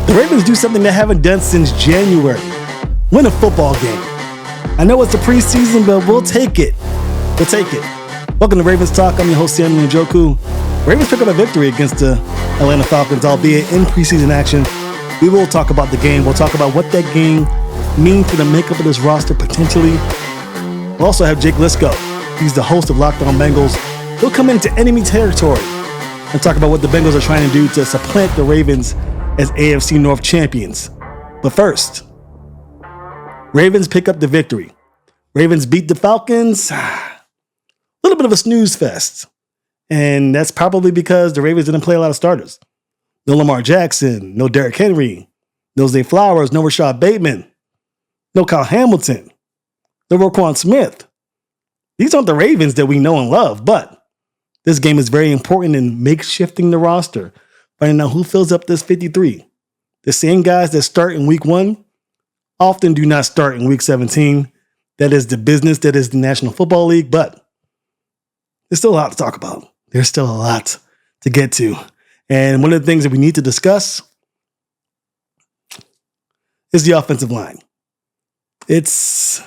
The Ravens do something they haven't done since January. Win a football game. I know it's the preseason, but we'll take it. We'll take it. Welcome to Ravens Talk. I'm your host, Njoku. Ravens pick up a victory against the Atlanta Falcons, albeit in preseason action. We will talk about the game. We'll talk about what that game means for the makeup of this roster potentially. We'll also have Jake Liscow. He's the host of Locked On Bengals. He'll come into enemy territory and talk about what the Bengals are trying to do to supplant the Ravens as AFC North Champions. But first, Ravens pick up the victory. Ravens beat the Falcons. A little bit of a snooze fest. And that's probably because the Ravens didn't play a lot of starters. No Lamar Jackson, no Derrick Henry, no Zay Flowers, no Rashod Bateman, no Kyle Hamilton, no Roquan Smith. These aren't the Ravens that we know and love, but this game is very important in makeshifting the roster, finding out who fills up this 53. The same guys that start in week 1 often do not start in week 17. That is the business, that is the National Football League, but there's still a lot to talk about. There's still a lot to get to. And one of the things that we need to discuss is the offensive line. It's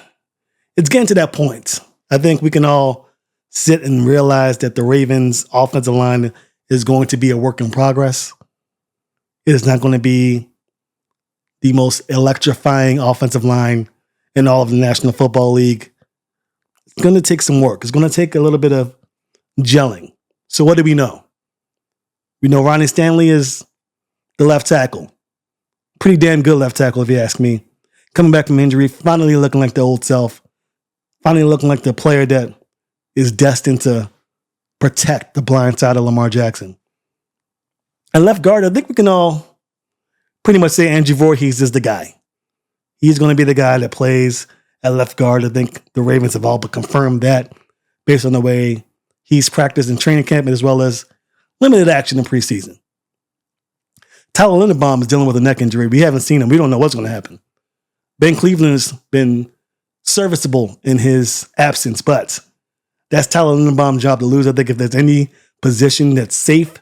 getting to that point. I think we can all sit and realize that the Ravens' offensive line is going to be a work in progress. It is not going to be the most electrifying offensive line in all of the National Football League. It's going to take some work. It's going to take a little bit of gelling. So what do we know? We know Ronnie Stanley is the left tackle. Pretty damn good left tackle, if you ask me. Coming back from injury, finally looking like the old self. Finally looking like the player that is destined to protect the blind side of Lamar Jackson. At left guard, I think we can all pretty much say Andrew Voorhees is the guy. He's going to be the guy that plays at left guard. I think the Ravens have all but confirmed that based on the way he's practiced in training camp as well as limited action in preseason. Tyler Linderbaum is dealing with a neck injury. We haven't seen him. We don't know what's going to happen. Ben Cleveland has been serviceable in his absence, but that's Tyler Linderbaum's job to lose. I think if there's any position that's safe,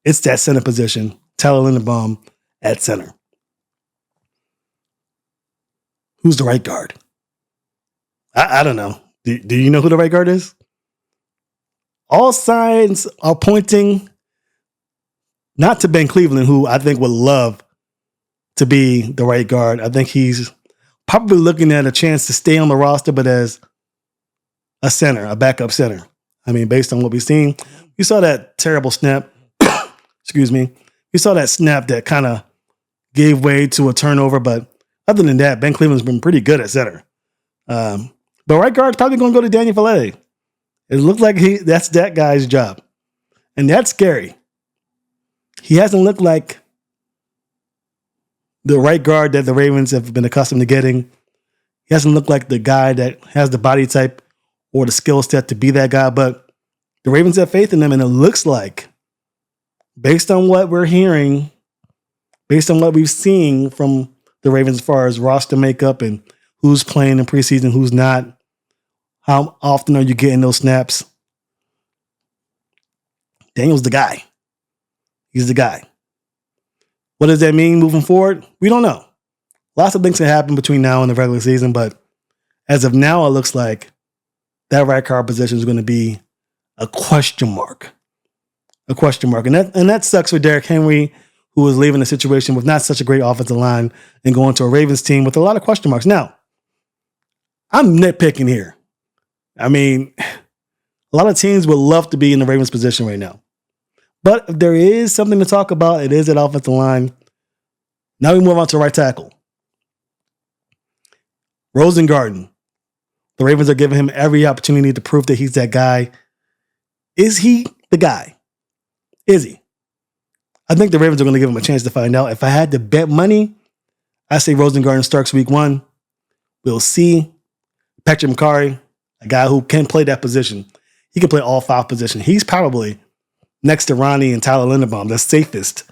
it's that center position. Tyler Linderbaum at center. Who's the right guard? I don't know. Do you know who the right guard is? All signs are pointing not to Ben Cleveland, who I think would love to be the right guard. I think he's probably looking at a chance to stay on the roster, but as a center, a backup center. I mean, based on what we've seen, you saw that terrible snap. Excuse me. You saw that snap that kind of gave way to a turnover, but other than that, Ben Cleveland's been pretty good at center. But right guard's probably going to go to Daniel Faalele. It looked like that's that guy's job. And that's scary. He hasn't looked like the right guard that the Ravens have been accustomed to getting. He hasn't looked like the guy that has the body type or the skill set to be that guy, but the Ravens have faith in him, and it looks like, based on what we're hearing, based on what we've seen from the Ravens as far as roster makeup and who's playing in preseason, who's not, how often are you getting those snaps? Daniel's the guy. He's the guy. What does that mean moving forward? We don't know. Lots of things can happen between now and the regular season, but as of now, it looks like that right guard position is going to be a question mark. A question mark. And that sucks for Derrick Henry, who is leaving a situation with not such a great offensive line and going to a Ravens team with a lot of question marks. Now, I'm nitpicking here. I mean, a lot of teams would love to be in the Ravens position right now. But if there is something to talk about, it is that offensive line. Now we move on to right tackle. Rosengarten. The Ravens are giving him every opportunity to prove that he's that guy. Is he the guy? Is he? I think the Ravens are going to give him a chance to find out. If I had to bet money, I say Rosengarten starts week 1. We'll see. Patrick McCarry, a guy who can play that position. He can play all 5 positions. He's probably, next to Ronnie and Tyler Linderbaum, the safest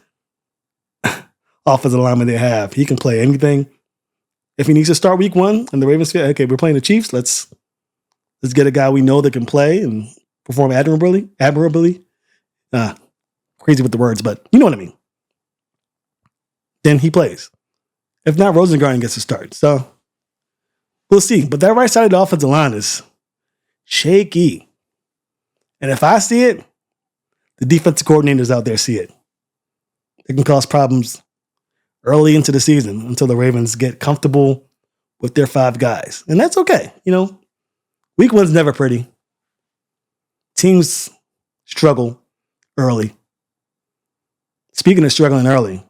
offensive lineman they have. He can play anything. If he needs to start week 1 and the Ravens feel, okay, we're playing the Chiefs, let's get a guy we know that can play and perform admirably. Crazy with the words, but you know what I mean. then he plays. If not, Rosengarten gets a start. So we'll see. But that right side of the offensive line is shaky. And if I see it, the defensive coordinators out there see it. It can cause problems early into the season until the Ravens get comfortable with their 5 guys. And that's okay. Week 1's never pretty. Teams struggle early. Speaking of struggling early,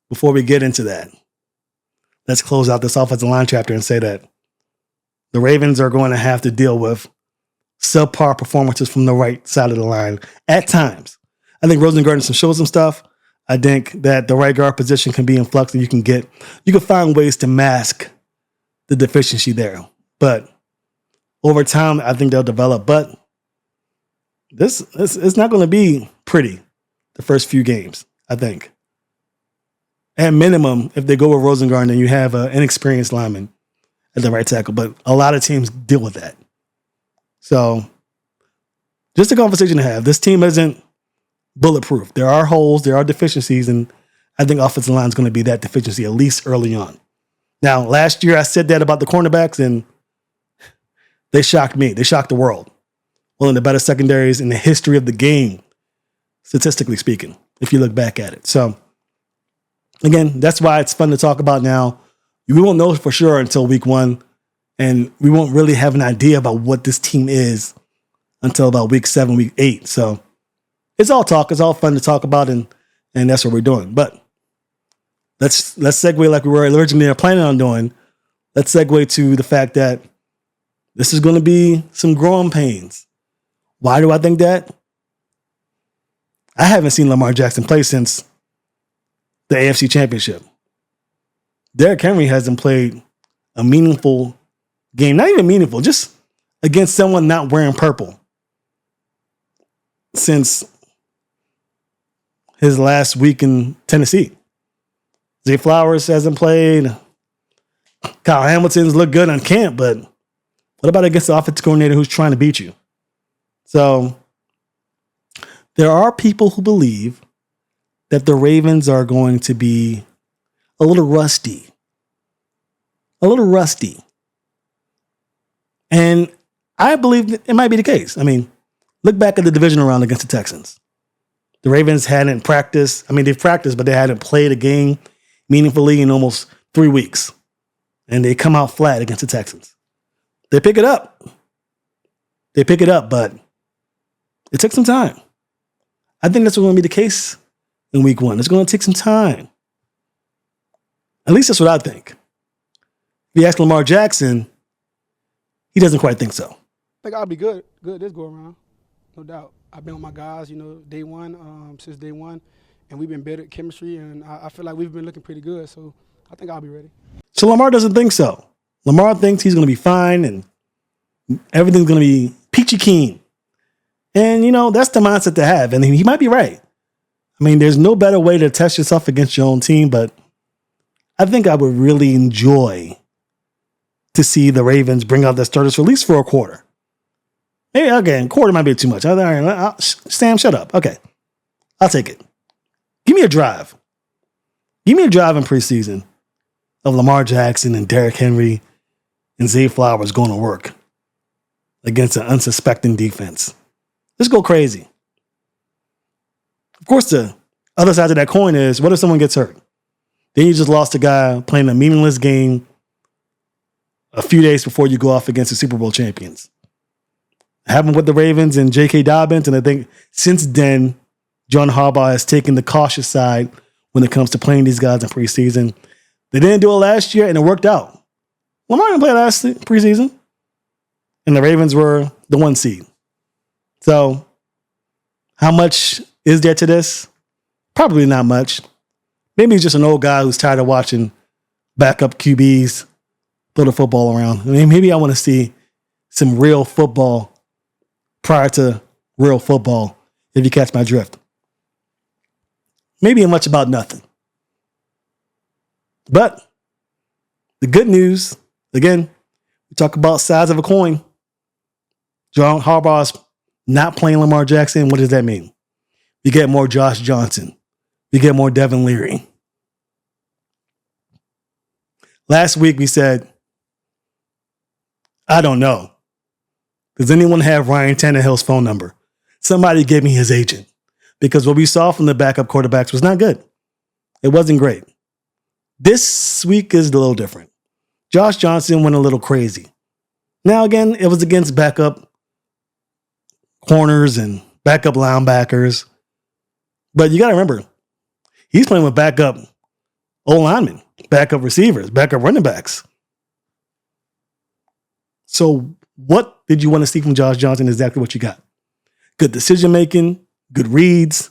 before we get into that, let's close out this offensive line chapter and say that the Ravens are going to have to deal with subpar performances from the right side of the line at times. I think Rosengarten shows some stuff. I think that the right guard position can be in flux, and you can find ways to mask the deficiency there. But over time, I think they'll develop. But this it's not going to be pretty the first few games, I think. At minimum, if they go with Rosengarten, then you have an inexperienced lineman at the right tackle. But a lot of teams deal with that. So just a conversation to have. This team isn't bulletproof. There are holes, there are deficiencies, and I think offensive line is going to be that deficiency, at least early on. Now, last year I said that about the cornerbacks, and they shocked me. They shocked the world. One of the better secondaries in the history of the game, statistically speaking, if you look back at it. So, again, that's why it's fun to talk about now. We won't know for sure until week 1, and we won't really have an idea about what this team is until about week 7, week 8. So, it's all talk. It's all fun to talk about, and that's what we're doing. But let's segue like we were originally planning on doing. Let's segue to the fact that this is going to be some growing pains. Why do I think that? I haven't seen Lamar Jackson play since the AFC Championship. Derrick Henry hasn't played a meaningful game. Not even meaningful, just against someone not wearing purple since his last week in Tennessee. Zay Flowers hasn't played. Kyle Hamilton's looked good on camp, but what about against the offensive coordinator who's trying to beat you? So there are people who believe that the Ravens are going to be a little rusty. A little rusty. And I believe it might be the case. I mean, look back at the divisional round against the Texans. The Ravens hadn't practiced. I mean, they've practiced, but they hadn't played a game meaningfully in almost 3 weeks. And they come out flat against the Texans. They pick it up. But it took some time. I think that's going to be the case in week 1. It's going to take some time. At least that's what I think. If you ask Lamar Jackson, he doesn't quite think so. I think I'll be good this go around, no doubt. I've been with my guys, day one, since day one, and we've been better at chemistry, and I feel like we've been looking pretty good, so I think I'll be ready. So Lamar doesn't think so. Lamar thinks he's going to be fine, and everything's going to be peachy keen. And, that's the mindset to have, and he might be right. I mean, there's no better way to test yourself against your own team, but I think I would really enjoy to see the Ravens bring out their starters for at least for a quarter. Maybe, again, quarter might be too much. Sam, shut up. Okay, I'll take it. Give me a drive. Give me a drive in preseason of Lamar Jackson and Derrick Henry and Zay Flowers going to work against an unsuspecting defense. Let's go crazy. Of course, the other side of that coin is, what if someone gets hurt? Then you just lost a guy playing a meaningless game a few days before you go off against the Super Bowl champions. It happened with the Ravens and J.K. Dobbins, and I think since then, John Harbaugh has taken the cautious side when it comes to playing these guys in preseason. They didn't do it last year, and it worked out. Lamar didn't play last preseason, and the Ravens were the 1 seed. So, how much is there to this? Probably not much. Maybe he's just an old guy who's tired of watching backup QBs throw the football around. I mean, maybe I want to see some real football prior to real football, if you catch my drift. Maybe much about nothing. But the good news, again, we talk about size of a coin. John Harbaugh's not playing Lamar Jackson. What does that mean? You get more Josh Johnson. we get more Devin Leary. Last week we said, I don't know. Does anyone have Ryan Tannehill's phone number? Somebody give me his agent. Because what we saw from the backup quarterbacks was not good. It wasn't great. This week is a little different. Josh Johnson went a little crazy. Now, again, it was against backup corners and backup linebackers. But you got to remember, he's playing with backup O-linemen, backup receivers, backup running backs. So what did you want to see from Josh Johnson? Exactly what you got. Good decision-making, good reads,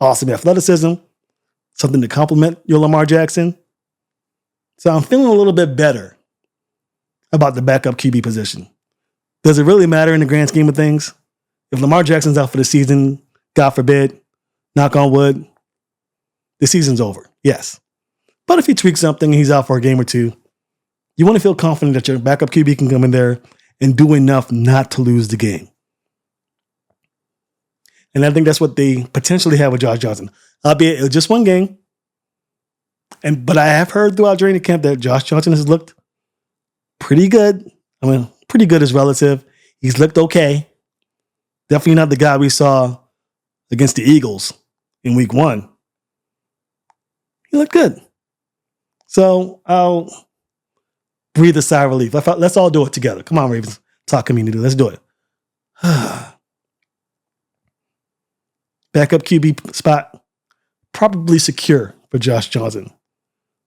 awesome athleticism, something to complement your Lamar Jackson. So I'm feeling a little bit better about the backup QB position. Does it really matter in the grand scheme of things? If Lamar Jackson's out for the season, God forbid, knock on wood, the season's over. Yes. But if he tweaks something and he's out for a game or two, you want to feel confident that your backup QB can come in there and do enough not to lose the game. And I think that's what they potentially have with Josh Johnson. Albeit it was just one game. But I have heard throughout training camp that Josh Johnson has looked pretty good. I mean, pretty good is relative. He's looked okay. Definitely not the guy we saw against the Eagles in week 1. He looked good. So I'll breathe a sigh of relief. Let's all do it together. Come on, Ravens. Talk community. Let's do it. Backup QB spot, probably secure for Josh Johnson.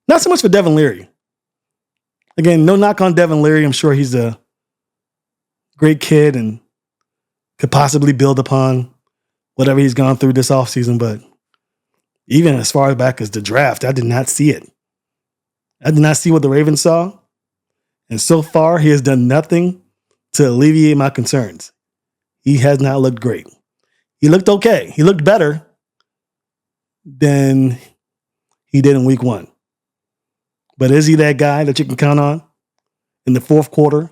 Not so much for Devin Leary. Again, no knock on Devin Leary. I'm sure he's a great kid and could possibly build upon whatever he's gone through this offseason. But even as far back as the draft, I did not see it. I did not see what the Ravens saw. And so far, he has done nothing to alleviate my concerns. He has not looked great. He looked okay. He looked better than he did in week 1. But is he that guy that you can count on in the fourth quarter?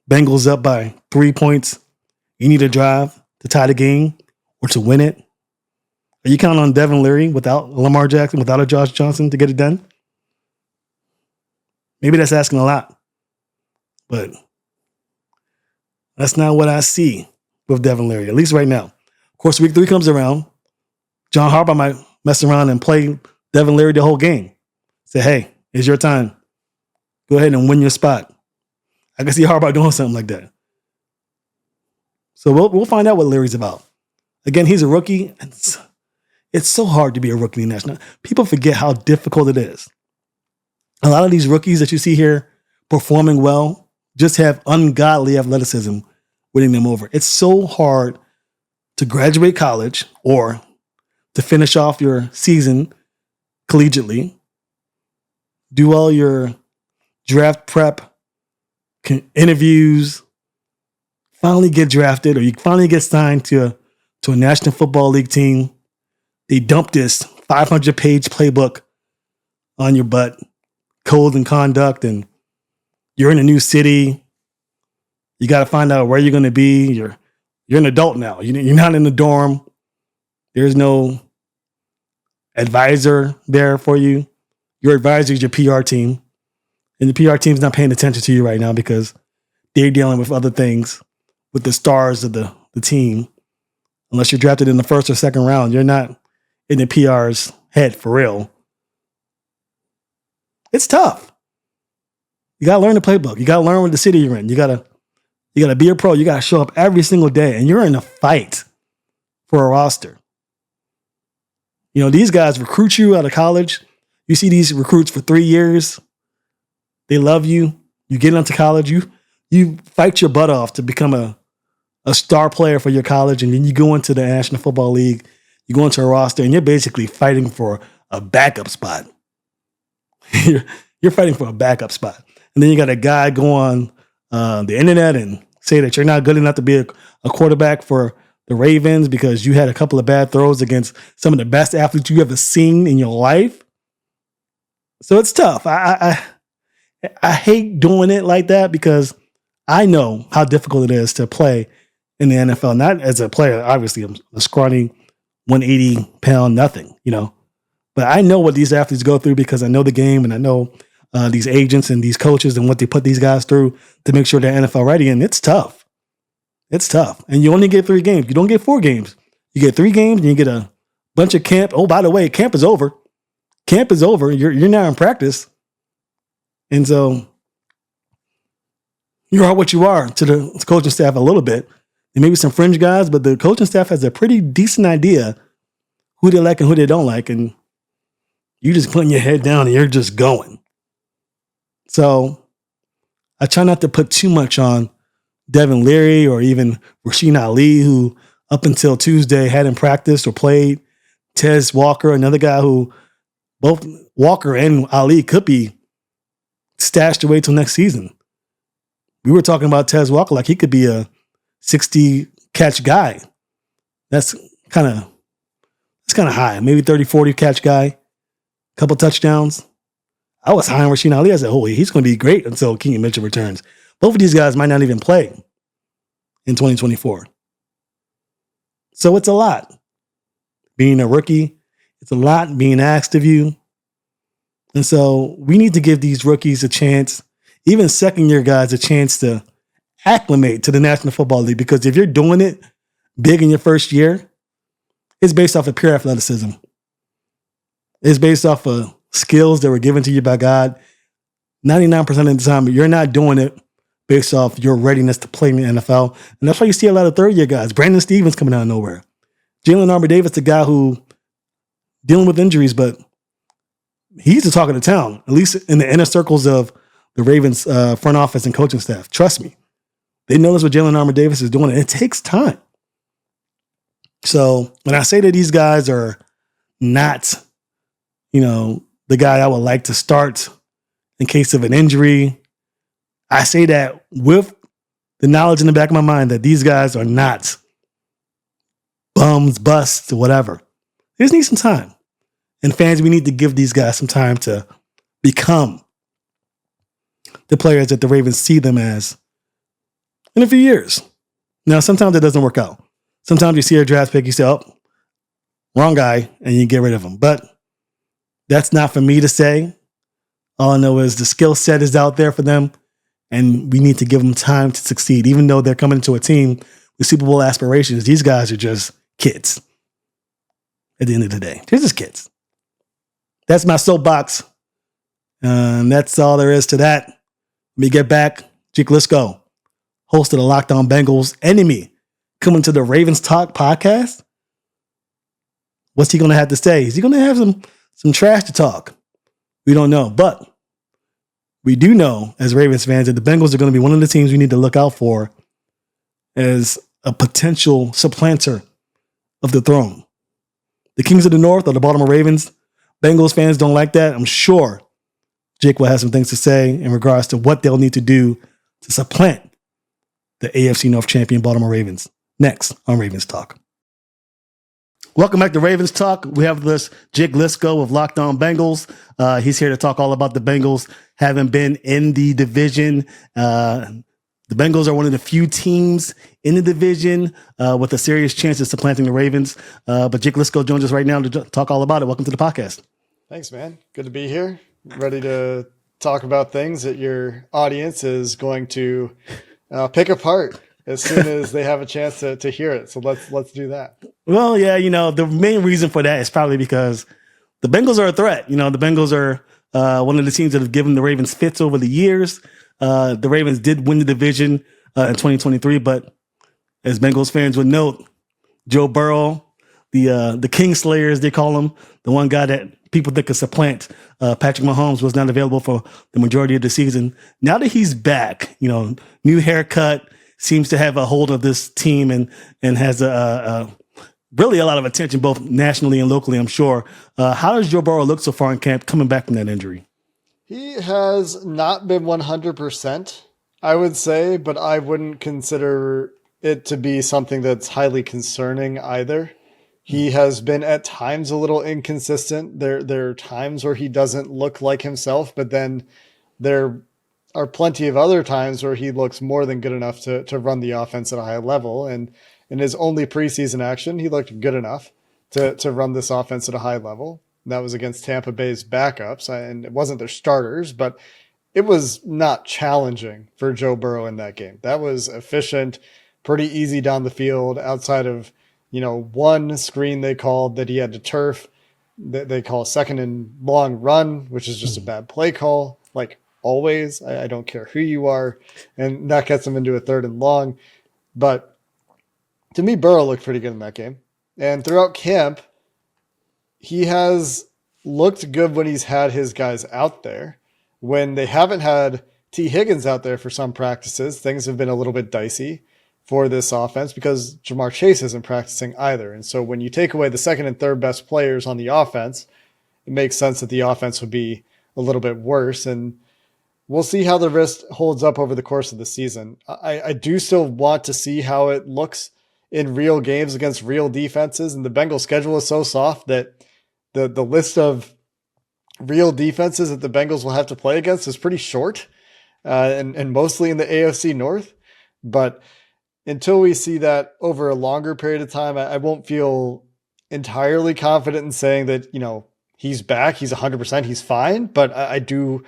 Bengals up by 3 points. You need a drive to tie the game or to win it. Are you counting on Devin Leary without Lamar Jackson, without a Josh Johnson to get it done? Maybe that's asking a lot. But that's not what I see with Devin Leary, at least right now. Of course, week 3 comes around. John Harbaugh might mess around and play Devin Leary the whole game. Say, hey, it's your time. Go ahead and win your spot. I can see Harbaugh doing something like that. So we'll find out what Leary's about. Again, he's a rookie. It's so hard to be a rookie in the national. People forget how difficult it is. A lot of these rookies that you see here performing well just have ungodly athleticism winning them over. It's so hard to graduate college or to finish off your season collegiately, do all your draft prep, interviews, finally get drafted, or you finally get signed to a National Football League team. They dump this 500-page playbook on your butt, code and conduct, and you're in a new city. You got to find out where you're going to be. You're an adult now. You're not in the dorm. There's no advisor there for you. Your advisor is your PR team. And the PR team's not paying attention to you right now because they're dealing with other things with the stars of the team. Unless you're drafted in the first or second round, you're not in the PR's head for real. It's tough. You got to learn the playbook. You got to learn what the city you're in. You got to be a pro. You got to show up every single day, and you're in a fight for a roster. You know, these guys recruit you out of college. You see these recruits for 3 years. They love you. You get into college. You fight your butt off to become a star player for your college, and then you go into the National Football League. You go into a roster, and you're basically fighting for a backup spot. You're fighting for a backup spot. And then you got a guy go on the internet and say that you're not good enough to be a quarterback for the Ravens because you had a couple of bad throws against some of the best athletes you ever seen in your life. So it's tough. I hate doing it like that because I know how difficult it is to play in the NFL. Not as a player, obviously I'm a scrawny 180-pound nothing, But I know what these athletes go through because I know the game and I know these agents and these coaches and what they put these guys through to make sure they're NFL ready. And it's tough. It's tough. And you only get 3 games. You don't get 4 games. You get 3 games and you get a bunch of camp. Oh, by the way, camp is over. Camp is over. You're now in practice. And so you are what you are to the coaching staff a little bit. And maybe some fringe guys, but the coaching staff has a pretty decent idea who they like and who they don't like. And you just putting your head down and you're just going. So I try not to put too much on Devin Leary or even Rashid Ali, who up until Tuesday hadn't practiced or played. Tez Walker, another guy who both Walker and Ali could be stashed away till next season. We were talking about Tez Walker like he could be a 60 catch guy. That's kind of high. Maybe 30, 40 catch guy. Couple touchdowns. I was high on Rashid Ali. I said, oh, he's going to be great until Kenyon Mitchell returns. Both of these guys might not even play in 2024. So it's a lot. Being a rookie, it's a lot being asked of you. And so we need to give these rookies a chance, even second-year guys a chance to acclimate to the National Football League. Because if you're doing it big in your first year, it's based off of pure athleticism. It's based off of skills that were given to you by God. 99% of the time, you're not doing it based off your readiness to play in the NFL. And that's why you see a lot of third-year guys. Brandon Stevens coming out of nowhere. Jalen Armour-Davis, the guy who dealing with injuries, but he's the talk of the town, at least in the inner circles of the Ravens front office and coaching staff. Trust me. They notice what Jalen Armour-Davis is doing, and it takes time. So when I say that these guys are not, the guy I would like to start in case of an injury, I say that with the knowledge in the back of my mind that these guys are not bums, busts, whatever. They just need some time. And fans, we need to give these guys some time to become the players that the Ravens see them as in a few years. Now, sometimes it doesn't work out. Sometimes you see a draft pick, you say, oh, wrong guy, and you get rid of him. But that's not for me to say. All I know is the skill set is out there for them, and we need to give them time to succeed. Even though they're coming into a team with Super Bowl aspirations, these guys are just kids at the end of the day. They're just kids. That's my soapbox. And that's all there is to that. Let me get back. Jake Liscow, host of the Locked On Bengals enemy, coming to the Ravens Talk podcast. What's he going to have to say? Is he going to have some trash to talk? We don't know. But we do know, as Ravens fans, that the Bengals are going to be one of the teams we need to look out for as a potential supplanter of the throne. The Kings of the North are the Baltimore Ravens. Bengals fans don't like that. I'm sure Jake will have some things to say in regards to what they'll need to do to supplant the AFC North Champion Baltimore Ravens. Next on Ravens Talk. Welcome back to Ravens Talk. We have this Jake Liscow of Locked On Bengals. He's here to talk all about the Bengals having been in the division. The Bengals are one of the few teams in the division with a serious chance of supplanting the Ravens. But Jake Liscow joins us right now to talk all about it. Welcome to the podcast. Thanks, man. Good to be here. Ready to talk about things that your audience is going to pick apart as soon as they have a chance to hear it. So let's do that. Well, yeah, the main reason for that is probably because the Bengals are a threat. The Bengals are one of the teams that have given the Ravens fits over the years. The Ravens did win the division in 2023, but as Bengals fans would note, Joe Burrow, the Kingslayer, as they call him, the one guy that people think could supplant Patrick Mahomes, was not available for the majority of the season. Now that he's back, new haircut, seems to have a hold of this team and has really a lot of attention both nationally and locally, I'm sure. How does Joe Burrow look so far in camp coming back from that injury? He has not been 100%, I would say, but I wouldn't consider it to be something that's highly concerning either. He has been at times a little inconsistent. There are times where he doesn't look like himself, but then there are plenty of other times where he looks more than good enough to run the offense at a high level. And in his only preseason action, he looked good enough. to run this offense at a high level. That was against Tampa Bay's backups, and it wasn't their starters, but it was not challenging for Joe Burrow in that game. That was efficient, pretty easy down the field outside of, one screen they called that he had to turf. They call a second and long run, which is just a bad play call. Like always, I don't care who you are. And that gets him into a third and long. But to me, Burrow looked pretty good in that game. And throughout camp, he has looked good when he's had his guys out there. When they haven't had T. Higgins out there for some practices, things have been a little bit dicey for this offense because Ja'Marr Chase isn't practicing either. And so when you take away the second and third best players on the offense, it makes sense that the offense would be a little bit worse. And we'll see how the wrist holds up over the course of the season. I do still want to see how it looks in real games against real defenses. And the Bengals schedule is so soft that the list of real defenses that the Bengals will have to play against is pretty short, and mostly in the AFC North. But until we see that over a longer period of time, I won't feel entirely confident in saying that, he's back, he's 100%, he's fine. But I do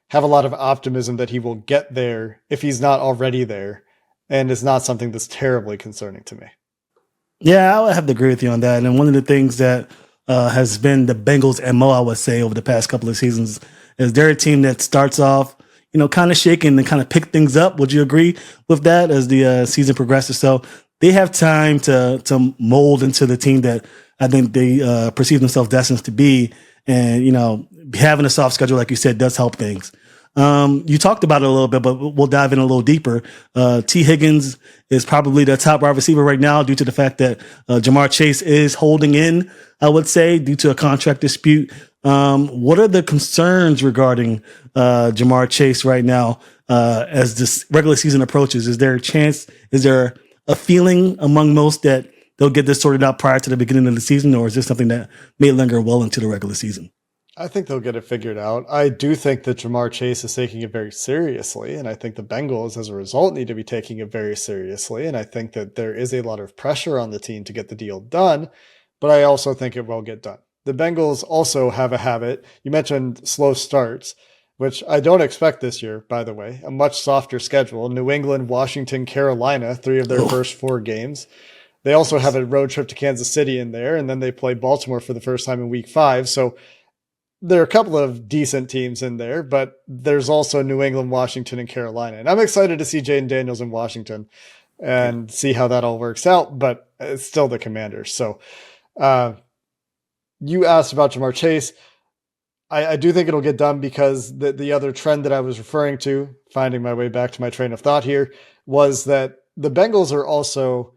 have a lot of optimism that he will get there if he's not already there. And it's not something that's terribly concerning to me. Yeah, I would have to agree with you on that. And one of the things that has been the Bengals' MO, I would say, over the past couple of seasons is they're a team that starts off, kind of shaking and kind of pick things up. Would you agree with that as the season progresses? So they have time to mold into the team that I think they perceive themselves destined to be. And, having a soft schedule, like you said, does help things. You talked about it a little bit, but we'll dive in a little deeper. T. Higgins is probably the top wide receiver right now due to the fact that Ja'Marr Chase is holding in, I would say, due to a contract dispute. What are the concerns regarding Ja'Marr Chase right now as this regular season approaches? Is there a feeling among most that they'll get this sorted out prior to the beginning of the season, or is this something that may linger well into the regular season? I think they'll get it figured out. I do think that Ja'Marr Chase is taking it very seriously, and I think the Bengals, as a result, need to be taking it very seriously, and I think that there is a lot of pressure on the team to get the deal done, but I also think it will get done. The Bengals also have a habit. You mentioned slow starts, which I don't expect this year, by the way. A much softer schedule. New England, Washington, Carolina, 3 of their first 4 games. They also have a road trip to Kansas City in there, and then they play Baltimore for the first time in week 5, so there are a couple of decent teams in there, but there's also New England, Washington, and Carolina. And I'm excited to see Jaden Daniels in Washington and see how that all works out, but it's still the Commanders. So you asked about Ja'Marr Chase. I do think it'll get done because the other trend that I was referring to, finding my way back to my train of thought here, was that the Bengals are also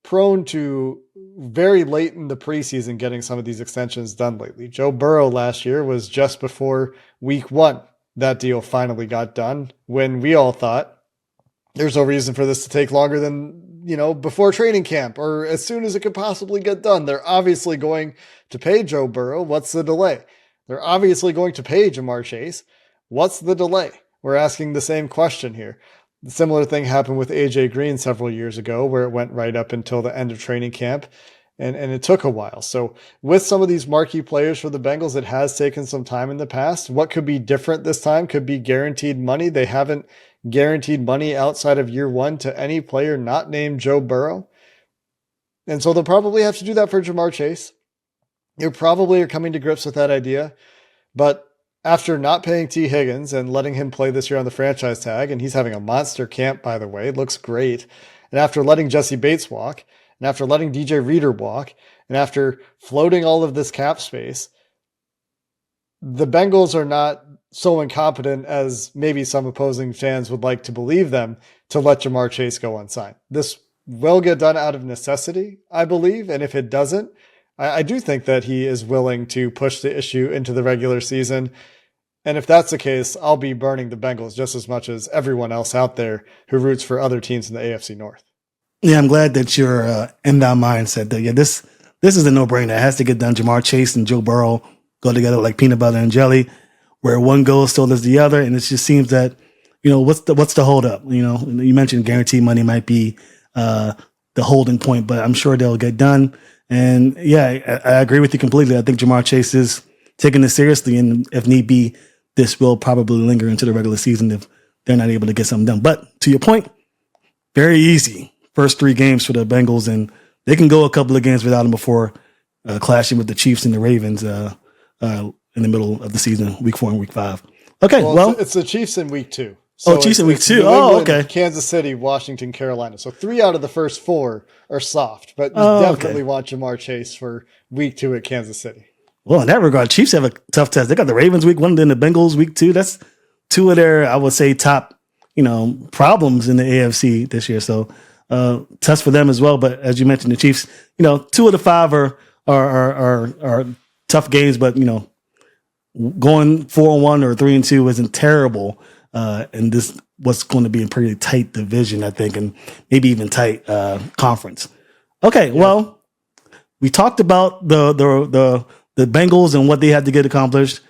prone to very late in the preseason getting some of these extensions done lately. Joe Burrow last year was just before week 1. That deal finally got done when we all thought there's no reason for this to take longer than, before training camp or as soon as it could possibly get done. They're obviously going to pay Joe Burrow. What's the delay? They're obviously going to pay Ja'Marr Chase. What's the delay? We're asking the same question here. The similar thing happened with AJ Green several years ago, where it went right up until the end of training camp, and it took a while. So with some of these marquee players for the Bengals, it has taken some time in the past. What could be different this time could be guaranteed money. They haven't guaranteed money outside of year 1 to any player not named Joe Burrow. And so they'll probably have to do that for Ja'Marr Chase. You probably are coming to grips with that idea, but after not paying T. Higgins and letting him play this year on the franchise tag, and he's having a monster camp, by the way, it looks great. And after letting Jesse Bates walk, and after letting DJ Reader walk, and after floating all of this cap space, the Bengals are not so incompetent as maybe some opposing fans would like to believe them to let Ja'Marr Chase go unsigned. This will get done out of necessity, I believe, and if it doesn't, I do think that he is willing to push the issue into the regular season. And if that's the case, I'll be burning the Bengals just as much as everyone else out there who roots for other teams in the AFC North. Yeah, I'm glad that you're in that mindset. That this is a no-brainer. It has to get done. Ja'Marr Chase and Joe Burrow go together like peanut butter and jelly. Where one goes, so does the other. And it just seems that, what's the hold up? You mentioned guaranteed money might be the the holding point, but I'm sure they'll get done. And yeah, I agree with you completely. I think Jamar Chase is taking this seriously, and if need be, this will probably linger into the regular season if they're not able to get something done. But to your point, very easy first 3 games for the Bengals, and they can go a couple of games without them before clashing with the Chiefs and the Ravens in the middle of the season, week 4 and week 5. Okay, well it's the Chiefs in week 2. So Chiefs in week 2. Okay. Kansas City, Washington, Carolina. So 3 out of the first 4 are soft, but you definitely want Jamar Chase for week 2 at Kansas City. Well, in that regard, Chiefs have a tough test. They got the Ravens week 1, then the Bengals week 2. That's 2 of their, I would say, top, problems in the AFC this year. So test for them as well. But as you mentioned, the Chiefs, 2 of the 5 are tough games, but going 4-1 or 3-2 isn't terrible. And this was going to be a pretty tight division, I think, and maybe even tight conference. Okay, well, we talked about the Bengals and what they had to get accomplished.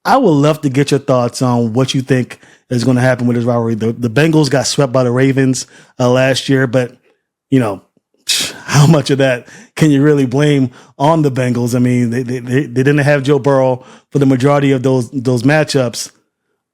I would love to get your thoughts on what you think is going to happen with this rivalry. The Bengals got swept by the Ravens last year, but how much of that can you really blame on the Bengals? I mean, they didn't have Joe Burrow for the majority of those matchups.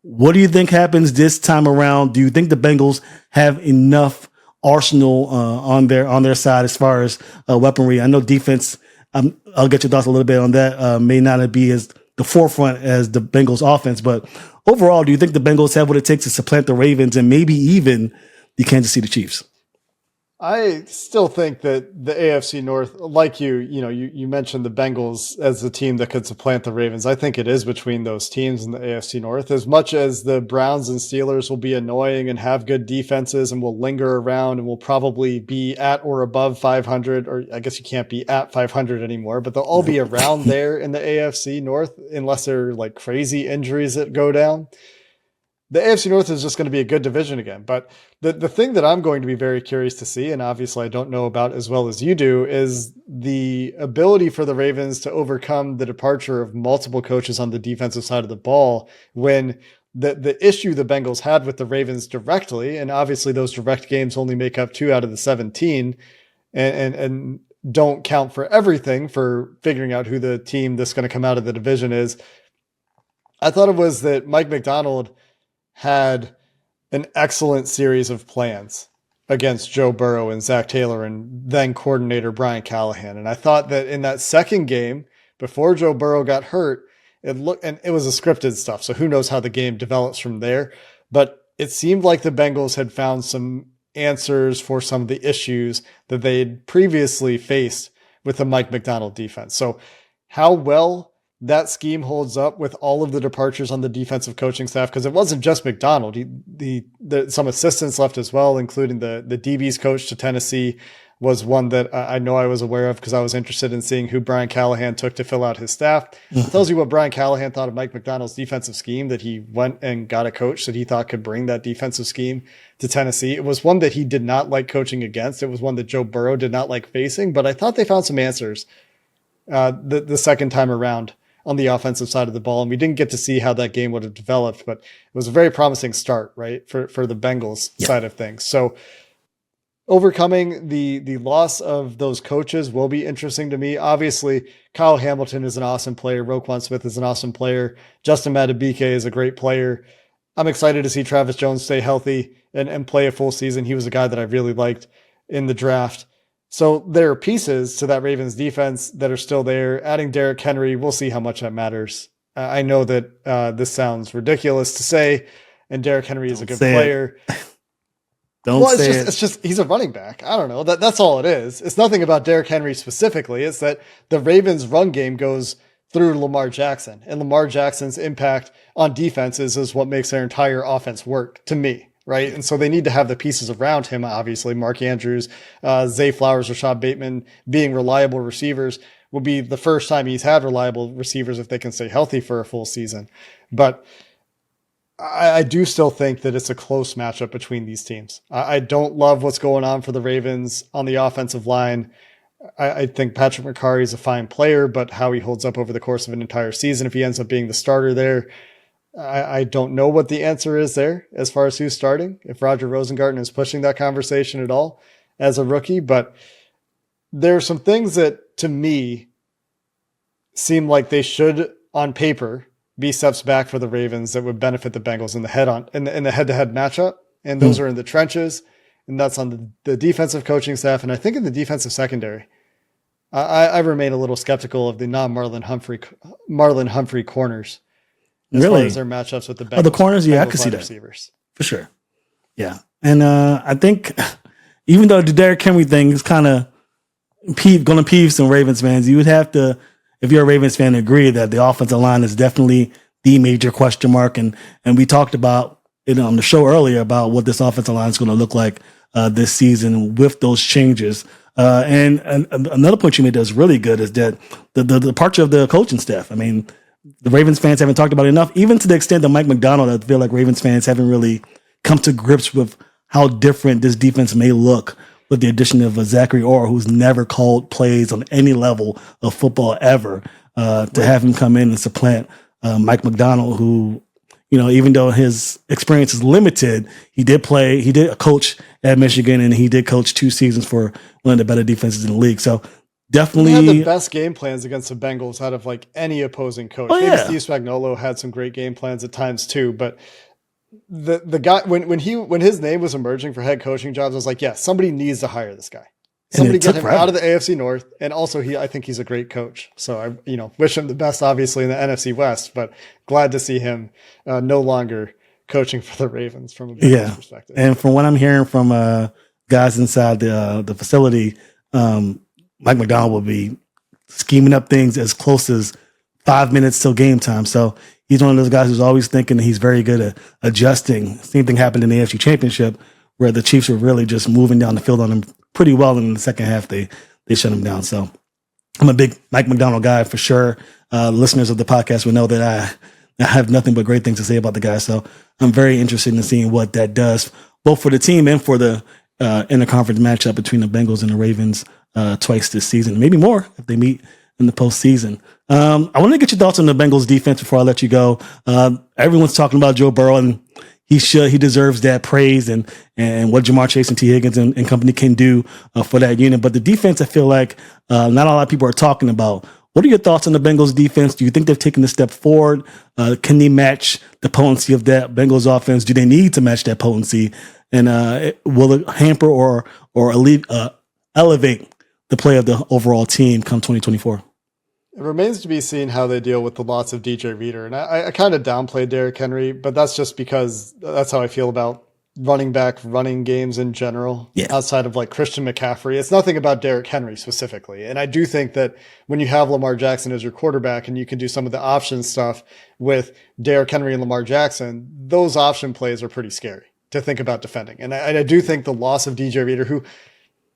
What do you think happens this time around? Do you think the Bengals have enough arsenal on their side as far as weaponry? I know defense. I'll get your thoughts a little bit on that. May not be as the forefront as the Bengals offense, but overall, do you think the Bengals have what it takes to supplant the Ravens and maybe even the Kansas City Chiefs? I still think that the AFC North, like you mentioned the Bengals as the team that could supplant the Ravens. I think it is between those teams in the AFC North. As much as the Browns and Steelers will be annoying and have good defenses and will linger around and will probably be at or above 500, or I guess you can't be at 500 anymore, but they'll all be around there in the AFC North unless they're like crazy injuries that go down. The AFC North is just going to be a good division again. But the thing that I'm going to be very curious to see, and obviously I don't know about as well as you do, is the ability for the Ravens to overcome the departure of multiple coaches on the defensive side of the ball when the issue the Bengals had with the Ravens directly, and obviously those direct games only make up 2 out of the 17 and don't count for everything for figuring out who the team that's going to come out of the division is. I thought it was that Mike Macdonald had an excellent series of plans against Joe Burrow and Zach Taylor and then coordinator Brian Callahan. And I thought that in that second game, before Joe Burrow got hurt, it was a scripted stuff. So who knows how the game develops from there, but it seemed like the Bengals had found some answers for some of the issues that they had previously faced with the Mike Macdonald defense. So how well that scheme holds up with all of the departures on the defensive coaching staff, because it wasn't just Macdonald. Some assistants left as well, including the DB's coach to Tennessee was one that I know I was aware of because I was interested in seeing who Brian Callahan took to fill out his staff. It tells you what Brian Callahan thought of Mike Macdonald's defensive scheme, that he went and got a coach that he thought could bring that defensive scheme to Tennessee. It was one that he did not like coaching against. It was one that Joe Burrow did not like facing, but I thought they found some answers the second time around on the offensive side of the ball. And we didn't get to see how that game would have developed, but it was a very promising start, right? For the Bengals side of things. So overcoming the loss of those coaches will be interesting to me. Obviously, Kyle Hamilton is an awesome player. Roquan Smith is an awesome player. Justin Madubuike is a great player. I'm excited to see Travis Jones stay healthy and play a full season. He was a guy that I really liked in the draft. So there are pieces to that Ravens defense that are still there. Adding Derrick Henry, we'll see how much that matters. I know that this sounds ridiculous to say, and Derrick Henry is a good player. It's just he's a running back. I don't know. That's all it is. It's nothing about Derrick Henry specifically. It's that the Ravens' run game goes through Lamar Jackson, and Lamar Jackson's impact on defenses is what makes their entire offense work, to me. Right. And so they need to have the pieces around him. Obviously, Mark Andrews, Zay Flowers, Rashod Bateman being reliable receivers will be the first time he's had reliable receivers if they can stay healthy for a full season. But I do still think that it's a close matchup between these teams. I don't love what's going on for the Ravens on the offensive line. I think Patrick McCarry is a fine player, but how he holds up over the course of an entire season, if he ends up being the starter there, I don't know what the answer is there as far as who's starting, if Roger Rosengarten is pushing that conversation at all. as a rookie, but there are some things that to me seem like they should on paper be steps back for the Ravens that would benefit the Bengals in the head-to-head matchup. And those are in the trenches, and that's on the defensive coaching staff. And I think in the defensive secondary, I remain a little skeptical of the non-Marlon Humphrey corners as far as their matchups with the Bengals. The corners, yeah, I can see that receivers. For sure. Yeah. And I think even though the Derrick Henry thing is kind of going to peeve some Ravens fans, you would have to, if you're a Ravens fan, agree that the offensive line is definitely the major question mark. And we talked about it on the show earlier about what this offensive line is going to look like this season with those changes. And another point you made that's really good is that the departure of the coaching staff. I mean, the Ravens fans haven't talked about it enough, even to the extent that Mike McDonald, I feel like Ravens fans haven't really come to grips with how different this defense may look with the addition of Zachary Orr, who's never called plays on any level of football ever, to have him come in and supplant Mike McDonald, who, you know, even though his experience is limited, he did coach at Michigan, and he did coach 2 seasons for one of the better defenses in the league. So definitely he had the best game plans against the Bengals out of like any opposing coach. Maybe Steve Spagnuolo had some great game plans at times too, but the guy when his name was emerging for head coaching jobs, I was like, yeah, somebody needs to hire this guy. Somebody get him out of the AFC North, and also I think he's a great coach. So I wish him the best, obviously, in the NFC West. But glad to see him no longer coaching for the Ravens from a Bengals perspective. And from what I'm hearing from guys inside the facility, Mike McDonald will be scheming up things as close as 5 minutes till game time. So he's one of those guys who's always thinking that he's very good at adjusting. Same thing happened in the AFC Championship, where the Chiefs were really just moving down the field on him pretty well. And in the second half, they shut him down. So I'm a big Mike McDonald guy for sure. Listeners of the podcast will know that I have nothing but great things to say about the guy. So I'm very interested in seeing what that does, both for the team and for the interconference matchup between the Bengals and the Ravens twice this season, maybe more if they meet in the postseason. I want to get your thoughts on the Bengals defense before I let you go. Everyone's talking about Joe Burrow, and he deserves that praise and what Jamar Chase and T. Higgins and company can do for that unit. But the defense, I feel like not a lot of people are talking about. What are your thoughts on the Bengals defense? Do you think they've taken a step forward? Can they match the potency of that Bengals offense? Do they need to match that potency? And will it hamper or elevate the play of the overall team come 2024? It remains to be seen how they deal with the loss of DJ Reader. And I kind of downplayed Derrick Henry, but that's just because that's how I feel about running games in general, outside of like Christian McCaffrey. It's nothing about Derrick Henry specifically. And I do think that when you have Lamar Jackson as your quarterback and you can do some of the option stuff with Derrick Henry and Lamar Jackson, those option plays are pretty scary to think about defending. And I do think the loss of DJ Reader, who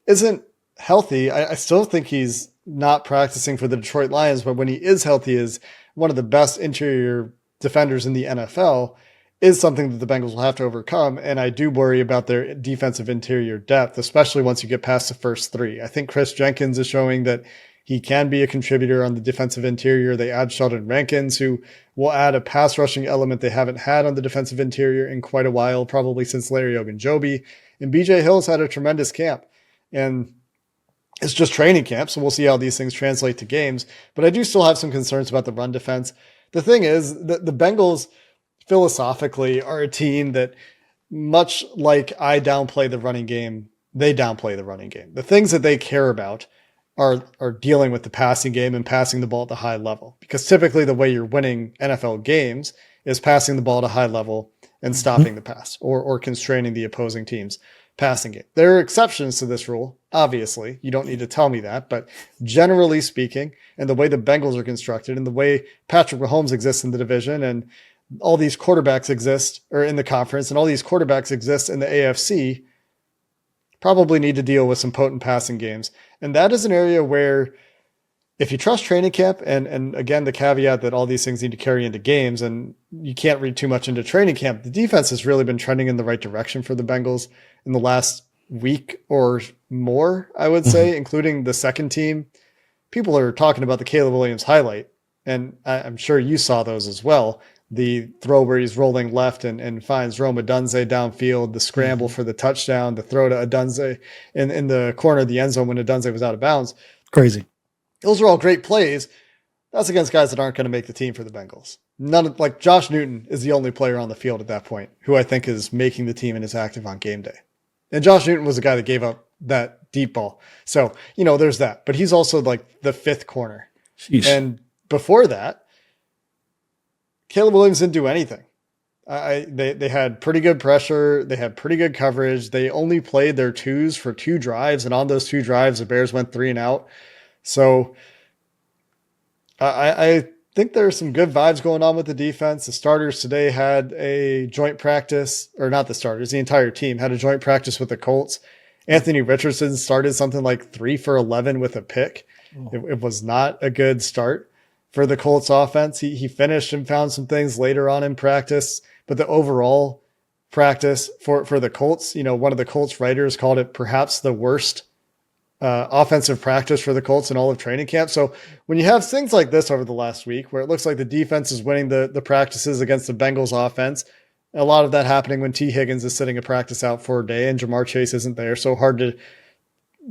isn't healthy, I still think he's not practicing for the Detroit Lions, but when he is healthy is one of the best interior defenders in the NFL, is something that the Bengals will have to overcome. And I do worry about their defensive interior depth, especially once you get past the first 3. I think Chris Jenkins is showing that he can be a contributor on the defensive interior. They add Sheldon Rankins, who will add a pass rushing element they haven't had on the defensive interior in quite a while, probably since Larry Ogunjobi. And BJ Hill's had a tremendous camp. And it's just training camp, so we'll see how these things translate to games. But I do still have some concerns about the run defense. The thing is, the Bengals philosophically are a team that, much like I downplay the running game, they downplay the running game. The things that they care about are dealing with the passing game and passing the ball at the high level. Because typically the way you're winning NFL games is passing the ball at a high level and stopping the pass or constraining the opposing team's passing game. There are exceptions to this rule. Obviously, you don't need to tell me that, but generally speaking, and the way the Bengals are constructed and the way Patrick Mahomes exists in the division and all these quarterbacks exist or in the conference and all these quarterbacks exist in the AFC, probably need to deal with some potent passing games. And that is an area where if you trust training camp, and again, the caveat that all these things need to carry into games and you can't read too much into training camp, the defense has really been trending in the right direction for the Bengals in the last week or more, I would say, including the second team. People are talking about the Caleb Williams highlight, and I'm sure you saw those as well, the throw where he's rolling left and finds Rome Odunze downfield, the scramble for the touchdown, the throw to Odunze in the corner of the end zone when Odunze was out of bounds. Crazy. Those are all great plays. That's against guys that aren't going to make the team for the Bengals. Like Josh Newton is the only player on the field at that point who I think is making the team and is active on game day. And Josh Newton was the guy that gave up that deep ball. So, there's that. But he's also like the fifth corner. Sheesh. And before that, Caleb Williams didn't do anything. They had pretty good pressure. They had pretty good coverage. They only played their twos for 2 drives. And on those 2 drives, the Bears went 3 and out. So I think there's some good vibes going on with the defense. The starters today had a joint practice, or not the starters, the entire team had a joint practice with the Colts. Anthony Richardson started something like 3 for 11 with a pick. It was not a good start for the Colts offense. He finished and found some things later on in practice, but the overall practice for the Colts, one of the Colts writers called it perhaps the worst offensive practice for the Colts in all of training camp. So when you have things like this over the last week, where it looks like the defense is winning the practices against the Bengals offense, a lot of that happening when T. Higgins is sitting a practice out for a day and Jamar Chase isn't there. So hard to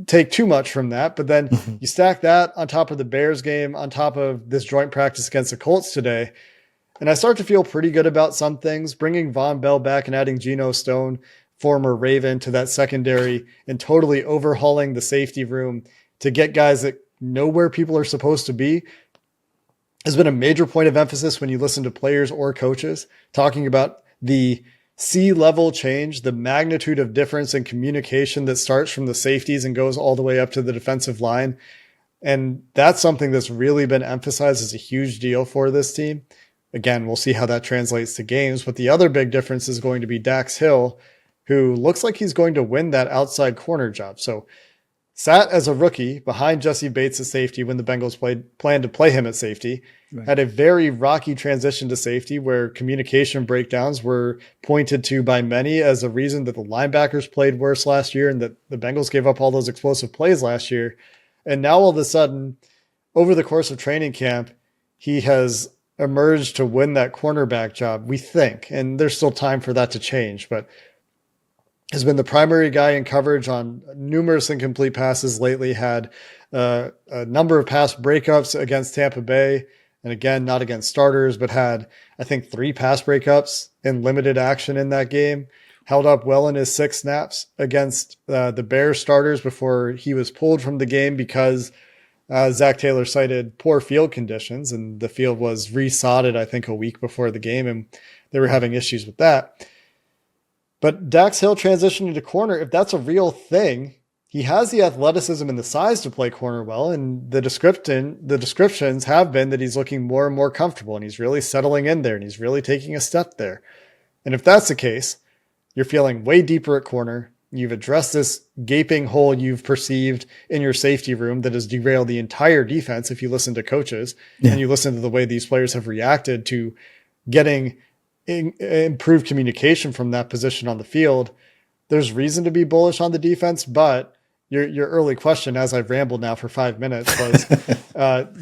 take too much from that. But then you stack that on top of the Bears game, on top of this joint practice against the Colts today. And I start to feel pretty good about some things. Bringing Von Bell back and adding Geno Stone, former Raven, to that secondary and totally overhauling the safety room to get guys that know where people are supposed to be has been a major point of emphasis when you listen to players or coaches talking about the C-level change, the magnitude of difference in communication that starts from the safeties and goes all the way up to the defensive line. And that's something that's really been emphasized as a huge deal for this team. Again, we'll see how that translates to games, but the other big difference is going to be Dax Hill, who looks like he's going to win that outside corner job. So sat as a rookie behind Jesse Bates at safety when the Bengals planned to play him at safety. Right. Had a very rocky transition to safety where communication breakdowns were pointed to by many as a reason that the linebackers played worse last year and that the Bengals gave up all those explosive plays last year. And now all of a sudden, over the course of training camp, he has emerged to win that cornerback job, we think. And there's still time for that to change, but has been the primary guy in coverage on numerous incomplete passes lately, had a number of pass breakups against Tampa Bay. And again, not against starters, but had, I think, 3 pass breakups in limited action in that game. Held up well in his 6 snaps against the Bears starters before he was pulled from the game because Zach Taylor cited poor field conditions, and the field was resodded, I think, a week before the game, and they were having issues with that. But Dax Hill transitioning to corner, if that's a real thing, he has the athleticism and the size to play corner well, and the descriptions have been that he's looking more and more comfortable, and he's really settling in there, and he's really taking a step there. And if that's the case, you're feeling way deeper at corner. You've addressed this gaping hole you've perceived in your safety room that has derailed the entire defense if you listen to coaches and you listen to the way these players have reacted to getting improved communication from that position on the field. There's reason to be bullish on the defense, but your early question, as I've rambled now for 5 minutes, was,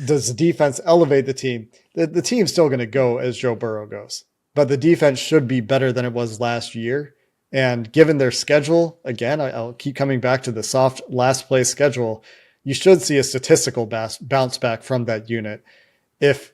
does the defense elevate the team? The team's still going to go as Joe Burrow goes, but the defense should be better than it was last year. And given their schedule, again, I'll keep coming back to the soft last place schedule, you should see a statistical bounce back from that unit if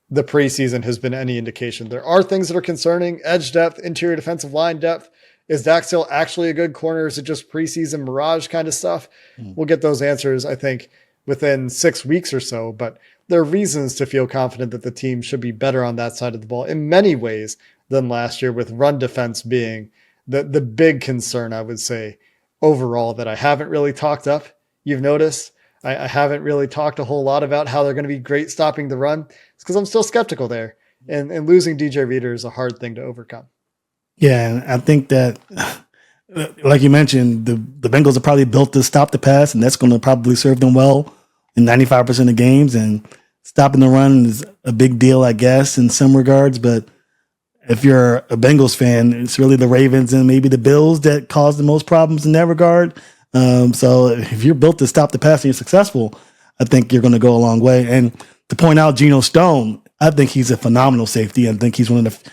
the preseason has been any indication. There are things that are concerning: edge depth, interior defensive line depth. Is Dax Hill actually a good corner? Is it just preseason mirage kind of stuff? We'll get those answers, I think, within 6 weeks or so. But there are reasons to feel confident that the team should be better on that side of the ball in many ways than last year, with run defense being the big concern, I would say, overall, that I haven't really talked up. You've noticed I haven't really talked a whole lot about how they're going to be great stopping the run. It's because I'm still skeptical there. And losing DJ Reader is a hard thing to overcome. Yeah, and I think that, like you mentioned, the Bengals are probably built to stop the pass, and that's going to probably serve them well in 95% of games. And stopping the run is a big deal, I guess, in some regards. But if you're a Bengals fan, it's really the Ravens and maybe the Bills that cause the most problems in that regard. So if you're built to stop the pass and you're successful, I think you're going to go a long way. And to point out Geno Stone, I think he's a phenomenal safety. I think he's one of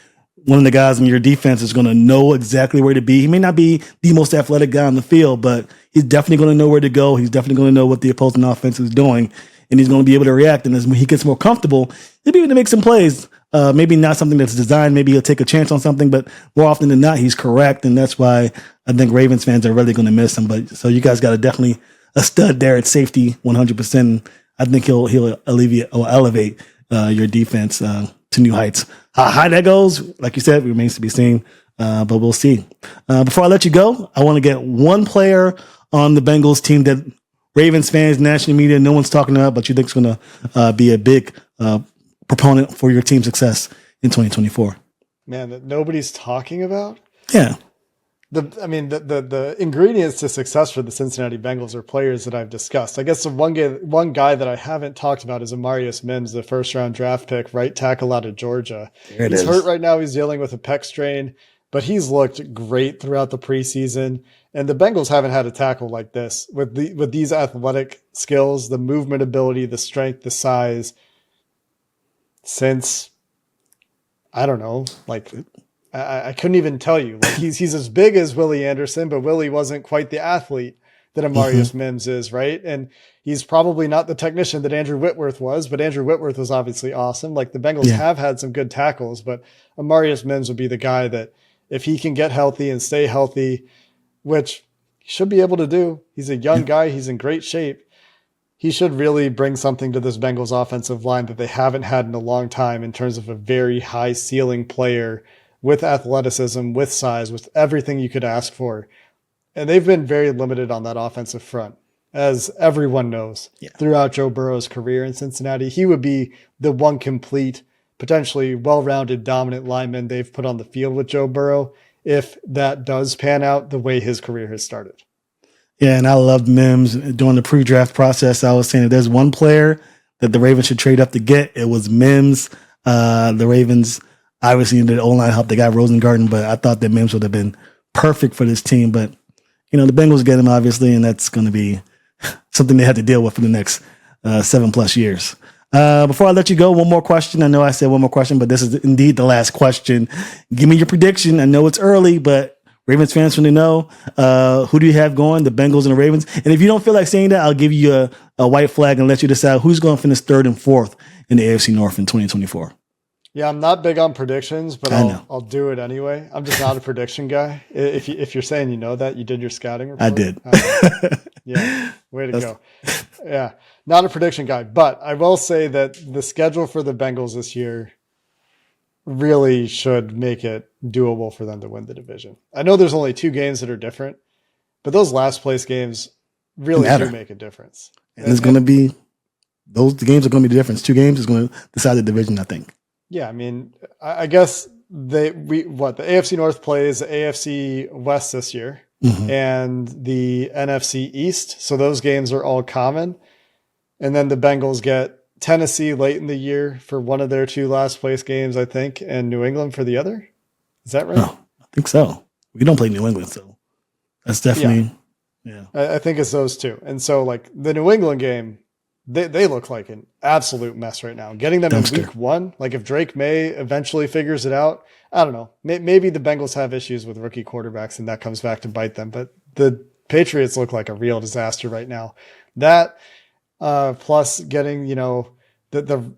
the guys in your defense is going to know exactly where to be. He may not be the most athletic guy on the field, but he's definitely going to know where to go. He's definitely going to know what the opposing offense is doing, and he's going to be able to react. And as he gets more comfortable, he'll be able to make some plays. Maybe not something that's designed. Maybe he'll take a chance on something, but more often than not, he's correct. And that's why I think Ravens fans are really going to miss him. But so you guys got definitely a stud there at safety, 100%. I think he'll alleviate or elevate your defense to new heights. How high that goes, like you said, remains to be seen, but we'll see. Before I let you go, I want to get one player on the Bengals team that Ravens fans, national media, no one's talking about, but you think is going to be a big proponent for your team's success in 2024. Man, that nobody's talking about? Yeah. The ingredients to success for the Cincinnati Bengals are players that I've discussed. I guess the one guy that I haven't talked about is Amarius Mims, the first-round draft pick, right tackle out of Georgia. He's hurt right now. He's dealing with a pec strain, but he's looked great throughout the preseason. And the Bengals haven't had a tackle like this with these athletic skills, the movement ability, the strength, the size, since, I don't know, like I couldn't even tell you. Like he's as big as Willie Anderson, but Willie wasn't quite the athlete that Amarius Mims is, right? And he's probably not the technician that Andrew Whitworth was, but Andrew Whitworth was obviously awesome. Like the Bengals have had some good tackles, but Amarius Mims would be the guy that if he can get healthy and stay healthy, which he should be able to do. He's a young guy. He's in great shape. He should really bring something to this Bengals offensive line that they haven't had in a long time in terms of a very high ceiling player with athleticism, with size, with everything you could ask for. And they've been very limited on that offensive front, as everyone knows. Throughout Joe Burrow's career in Cincinnati, he would be the one complete, potentially well-rounded, dominant lineman they've put on the field with Joe Burrow, if that does pan out the way his career has started. Yeah, and I loved Mims during the pre-draft process. I was saying if there's one player that the Ravens should trade up to get, it was Mims. The Ravens obviously needed O-line help. They got Rosengarten, but I thought that Mims would have been perfect for this team. But, the Bengals get him, obviously, and that's going to be something they have to deal with for the next 7+ years. Before I let you go, one more question. I know I said one more question, but this is indeed the last question. Give me your prediction. I know it's early, but Ravens fans want to know, who do you have going, the Bengals and the Ravens? And if you don't feel like saying that, I'll give you a white flag and let you decide who's going to finish 3rd and 4th in the AFC North in 2024. Yeah, I'm not big on predictions, but I'll do it anyway. I'm just not a prediction guy. If you're saying you know that, you did your scouting report. I did. Yeah, way to go. Yeah, not a prediction guy, but I will say that the schedule for the Bengals this year really should make it doable for them to win the division. I know there's only 2 games that are different, but those last place games really do make a difference. And it's going to be, those games are going to be the difference. 2 games is going to decide the division, I think. Yeah, I mean, I guess the AFC North plays the AFC West this year and the NFC East. So those games are all common. And then the Bengals get Tennessee late in the year for one of their 2 last place games, I think, and New England for the other. Is that right? Oh, I think so. We don't play New England, so that's definitely, I think it's those 2. And so, like, the New England game, they look like an absolute mess right now. Getting them in week 1, like if Drake May eventually figures it out, I don't know. Maybe the Bengals have issues with rookie quarterbacks and that comes back to bite them. But the Patriots look like a real disaster right now. That plus getting, the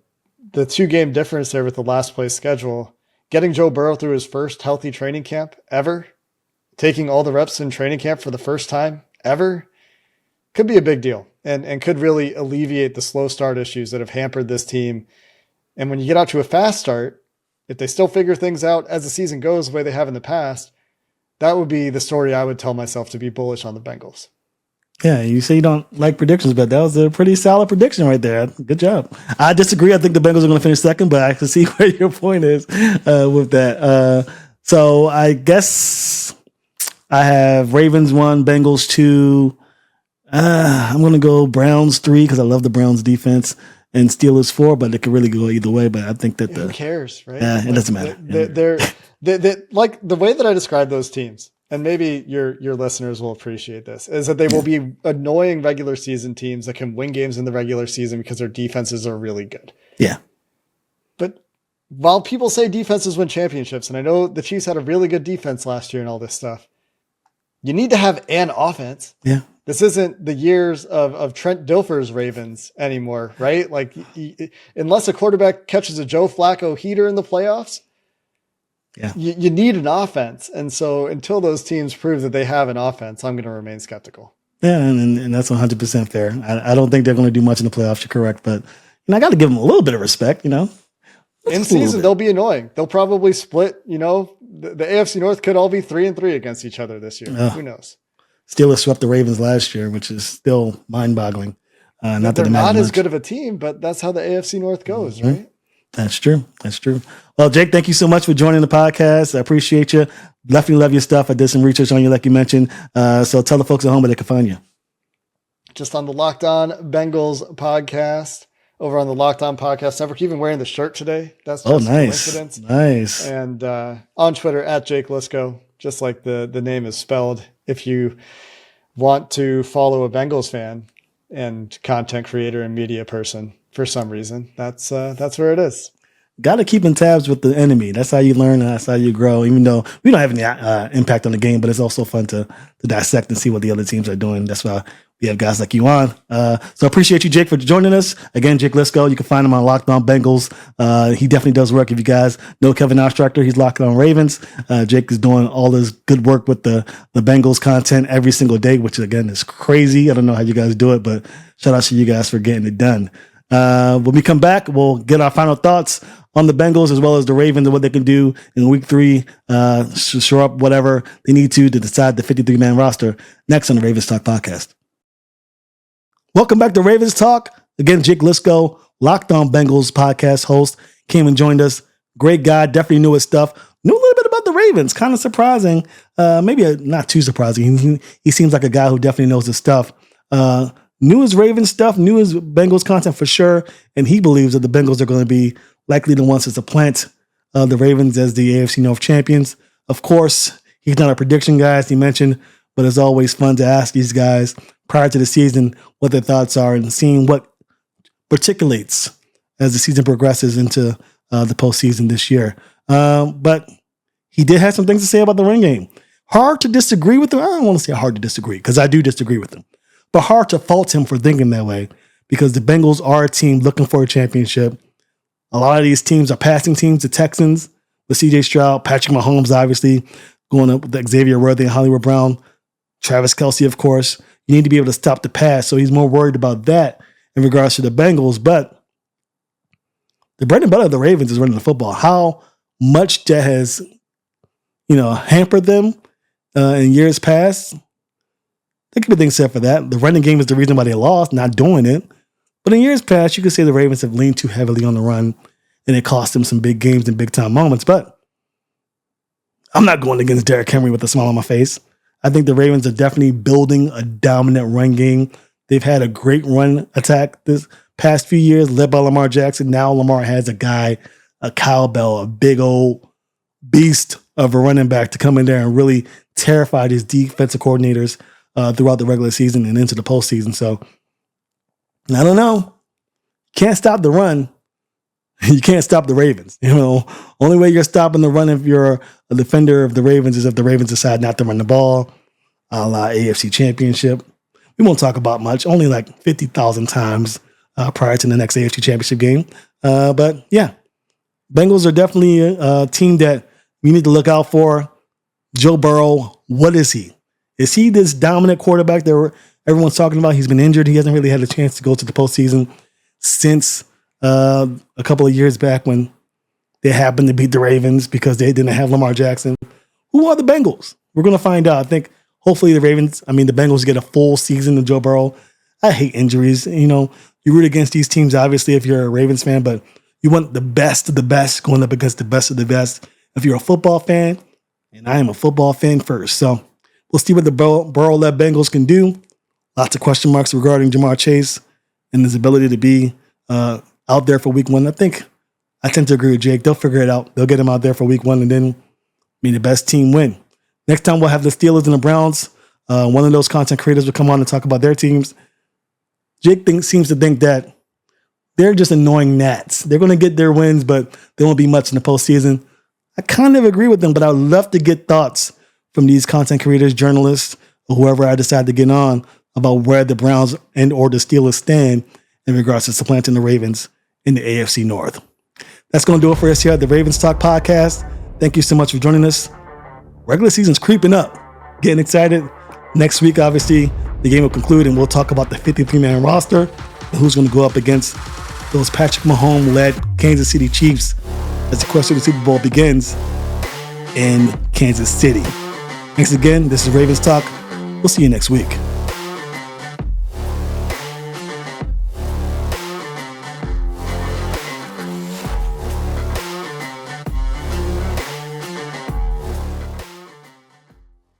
2-game difference there with the last place schedule, getting Joe Burrow through his first healthy training camp ever, taking all the reps in training camp for the first time ever, could be a big deal and could really alleviate the slow start issues that have hampered this team. And when you get out to a fast start, if they still figure things out as the season goes the way they have in the past, that would be the story I would tell myself to be bullish on the Bengals. Yeah, you say you don't like predictions, but that was a pretty solid prediction right there. Good job. I disagree. I think the Bengals are going to finish 2nd, but I can see where your point is with that. So I guess I have Ravens 1, Bengals 2. I'm going to go Browns 3 because I love the Browns defense, and Steelers 4, but it could really go either way. But I think that who cares, right? Yeah, it doesn't matter. They're like the way that I describe those teams, and maybe your listeners will appreciate this, is that they will be annoying regular season teams that can win games in the regular season because their defenses are really good. Yeah. But while people say defenses win championships, and I know the Chiefs had a really good defense last year and all this stuff, you need to have an offense. Yeah. This isn't the years of Trent Dilfer's Ravens anymore, right? Like, unless a quarterback catches a Joe Flacco heater in the playoffs, you need an offense. And so until those teams prove that they have an offense, I'm going to remain skeptical. Yeah, and that's 100% fair. I don't think they're going to do much in the playoffs. You're correct, but I got to give them a little bit of respect, In season, they'll be annoying. They'll probably split, the AFC North could all be 3-3 against each other this year. Who knows? Steelers swept the Ravens last year, which is still mind-boggling. They're not as good of a team, but that's how the AFC North goes, right? That's true. Well, Jake, thank you so much for joining the podcast. I appreciate you. Definitely love your stuff. I did some research on you, like you mentioned. So tell the folks at home where they can find you. Just on the Locked On Bengals podcast, over on the Locked On Podcast Network. Even wearing the shirt today. That's just a coincidence. Nice. And on Twitter, at Jake Liscow, just like the name is spelled. If you want to follow a Bengals fan and content creator and media person for some reason, that's where it is. Got to keep in tabs with the enemy. That's how you learn. That's how you grow. Even though we don't have any impact on the game, but it's also fun to dissect and see what the other teams are doing. That's why we have guys like you on. So I appreciate you, Jake, for joining us. Again, Jake Liscow. You can find him on Locked On Bengals. He definitely does work. If you guys know Kevin Ostrachter, he's Locked On Ravens. Jake is doing all this good work with the Bengals content every single day, which again is crazy. I don't know how you guys do it, but shout out to you guys for getting it done. When we come back, we'll get our final thoughts on the Bengals as well as the Ravens and what they can do in week 3, shore up whatever they need to decide the 53-man roster next on the Ravens Talk podcast. Welcome back to Ravens Talk. Again, Jake Liscow, Locked On Bengals podcast host, came and joined us. Great guy, definitely knew his stuff. Knew a little bit about the Ravens, kind of surprising. Maybe not too surprising. He seems like a guy who definitely knows his stuff. Knew his Ravens stuff, knew his Bengals content for sure, and he believes that the Bengals are going to be likely the ones to supplant the Ravens as the AFC North Champions. Of course, he's not a prediction guy, as he mentioned, but it's always fun to ask these guys prior to the season what their thoughts are and seeing what particulates as the season progresses into the postseason this year. But he did have some things to say about the run game. Hard to disagree with him. I don't want to say hard to disagree because I do disagree with him. But hard to fault him for thinking that way because the Bengals are a team looking for a championship. A lot of these teams are passing teams. The Texans with C.J. Stroud, Patrick Mahomes, obviously, going up with Xavier Worthy and Hollywood Brown, Travis Kelce, of course. You need to be able to stop the pass. So he's more worried about that in regards to the Bengals. But the bread and butter of the Ravens is running the football. How much that has, hampered them in years past, there could be things said for that. The running game is the reason why they lost, not doing it. But in years past, you could say the Ravens have leaned too heavily on the run, and it cost them some big games and big-time moments. But I'm not going against Derrick Henry with a smile on my face. I think the Ravens are definitely building a dominant run game. They've had a great run attack this past few years, led by Lamar Jackson. Now Lamar has a guy, a cowbell, a big old beast of a running back to come in there and really terrify these defensive coordinators throughout the regular season and into the postseason. So I don't know. Can't stop the run. You can't stop the Ravens. Only way you're stopping the run if you're a defender of the Ravens is if the Ravens decide not to run the ball, a la AFC Championship. We won't talk about much, only like 50,000 times prior to the next AFC Championship game. But yeah, Bengals are definitely a team that we need to look out for. Joe Burrow, what is he? Is he this dominant quarterback that everyone's talking about? He's been injured. He hasn't really had a chance to go to the postseason since a couple of years back when they happened to beat the Ravens because they didn't have Lamar Jackson. Who are the Bengals? We're going to find out. I think hopefully the Bengals get a full season of Joe Burrow. I hate injuries. You root against these teams, obviously, if you're a Ravens fan, but you want the best of the best going up against the best of the best. If you're a football fan, and I am a football fan first. So we'll see what the Burrow-led Bengals can do. Lots of question marks regarding Jamar Chase and his ability to be out there for week 1. I tend to agree with Jake. They'll figure it out. They'll get him out there for week 1 and then the best team win. Next time we'll have the Steelers and the Browns. One of those content creators will come on and talk about their teams. Jake seems to think that they're just annoying gnats. They're going to get their wins, but there won't be much in the postseason. I kind of agree with them, but I would love to get thoughts from these content creators, journalists, or whoever I decide to get on about where the Browns and or the Steelers stand in regards to supplanting the Ravens in the AFC North. That's going to do it for us here at the Ravens Talk Podcast. Thank you so much for joining us. Regular season's creeping up. Getting excited. Next week, obviously, the game will conclude and we'll talk about the 53-man roster and who's going to go up against those Patrick Mahomes-led Kansas City Chiefs as the quest for the Super Bowl begins in Kansas City. Thanks again. This is Ravens Talk. We'll see you next week.